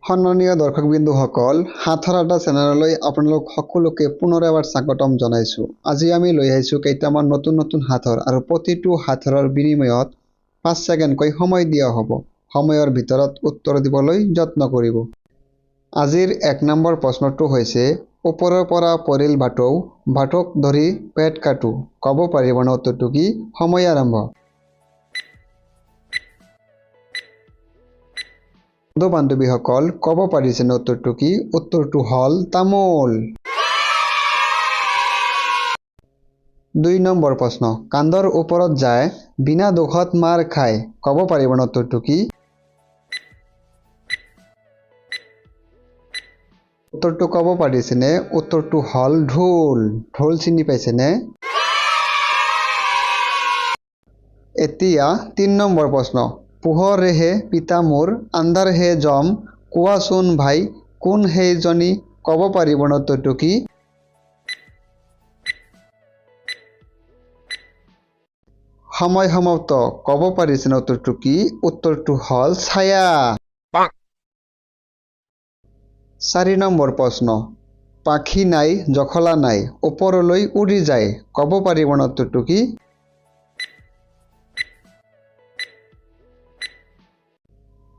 সন্মানীয় দৰ্শকবৃন্দুসকল, সাঁথৰ আড্ডা চেনেললৈ আপোনালোক সকলোকে পুনৰ এবাৰ স্বাগতম জনাইছোঁ। আজি আমি লৈ আহিছোঁ কেইটামান নতুন সাঁথৰ আৰু প্ৰতিটো সাঁথৰৰ বিনিময়ত 5 ছেকেণ্ডকৈ সময় দিয়া হ'ব। সময়ৰ ভিতৰত উত্তৰ দিবলৈ যত্ন কৰিব। আজিৰ 1 নম্বৰ প্ৰশ্নটো হৈছে, ওপৰৰ পৰা পৰিল ভাটৌ, ভাটৌক ধৰি পেট কাটো। ক'ব পাৰিবনে উত্তৰটো কি? সময় আৰম্ভ। বন্ধু বান্ধৱীসকল, ক'ব পাৰিছেনে উত্তৰটো কি? উত্তৰটো হ'ল তামোল। 2 নম্বৰ প্ৰশ্ন, কান্ধৰ ওপৰত যায়, বিনা দুখত মাৰ খায়। ক'ব পাৰিবনে উত্তৰটো কি? উত্তৰটো ক'ব পাৰিছেনে? উত্তৰটো হ'ল ঢোল। ঢোল চিনি পাইছেনে? এতিয়া 3 নম্বৰ প্ৰশ্ন, পোহৰেহে পিতা মোৰ, আন্ধাৰহে জম, কোৱাচোন ভাই কোন সেইজনী? ক'ব পাৰিবনে উত্তৰটো কি? সময় সমাপ্ত। ক'ব পাৰিছেনে উত্তৰটো কি? উত্তৰটো হ'ল ছায়া। 4 নম্বৰ প্ৰশ্ন, পাখি নাই জখলা নাই, ওপৰলৈ উৰি যায়। ক'ব পাৰিবনে উত্তৰটো কি?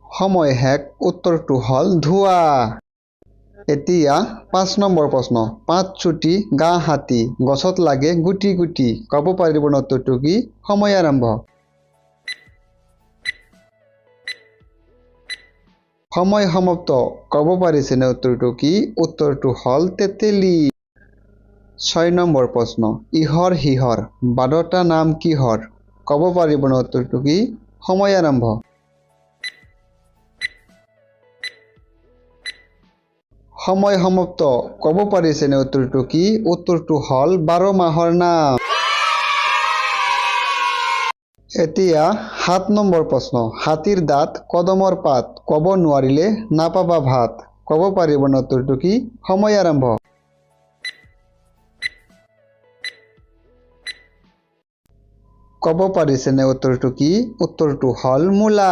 সময় শেষ। উত্তৰটো হ'ল ধোঁৱা। এতিয়া 5 নম্বৰ প্ৰশ্ন, পাত চুটি গা হাতী, গছত লাগে গুটি গুটি। ক'ব পাৰিবনে উত্তৰটো কি? সময় আৰম্ভ। সময় সমাপ্ত। ক'ব পাৰিছেনে উত্তৰটো কি? উত্তৰটো হ'ল তেতেলী। 6 নম্বৰ প্ৰশ্ন, ইহৰ সিহৰ, বাদটা নাম কিহৰ? ক'ব পাৰিবনে উত্তৰটো কি? সময় আৰম্ভ। সময় সমাপ্ত। ক'ব পাৰিছেনে উত্তৰটো কি? উত্তৰটো হ'ল 12 মাহৰ নাম। এতিয়া 7 নম্বৰ প্ৰশ্ন, হাতীৰ দাঁত কদমৰ পাত, ক'ব নোৱাৰিলে নাপাবা ভাত। ক'ব পাৰিবনে উত্তৰটো কি? সময় আৰম্ভ। ক'ব পাৰিছেনে উত্তৰটো কি? উত্তৰটো হ'ল মূলা।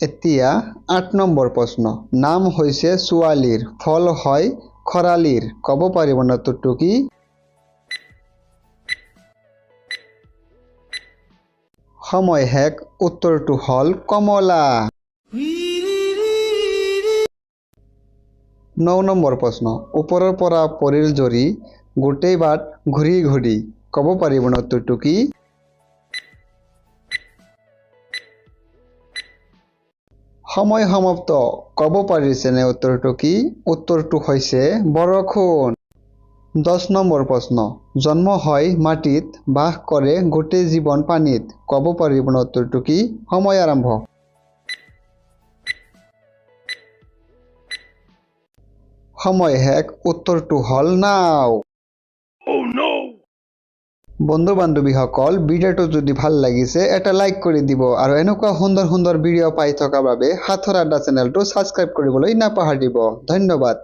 এতিয়া 8 নম্বৰ প্ৰশ্ন, নাম হৈছে ছোৱালীৰ, ফল হয় খৰালিৰ। ক'ব পাৰিবনে উত্তৰটো কি? সময় শেষ। উত্তৰটো হ'ল কমলা। 9 নম্বৰ প্ৰশ্ন, ওপৰৰ পৰা পৰিল জৰি, গোটেই বাট ঘূৰি ঘূৰি। ক'ব পাৰিবনে উত্তৰটো কি? সময় সমাপ্ত। ক'ব পাৰিছেনে উত্তৰটো কি? উত্তৰটো হৈছে বৰষুণ। 10 নম্বৰ প্ৰশ্ন, জন্ম হয় মাটিত, বাস কৰে গোটেই জীৱন পানীত। ক'ব পাৰিবনে উত্তৰটো কি? সময় আৰম্ভ। সময় শেষ। উত্তৰটো হ'ল নাও। বন্ধু বান্ধৱীসকল, ভিডিঅ'টো যদি ভাল লাগিছে এটা লাইক কৰি দিব আৰু এনেকুৱা সুন্দৰ ভিডিঅ' পাই থকাৰ বাবে সাঁথৰ আড্ডা চেনেলটো ছাবস্ক্ৰাইব কৰিবলৈ নাপাহৰিব। ধন্যবাদ।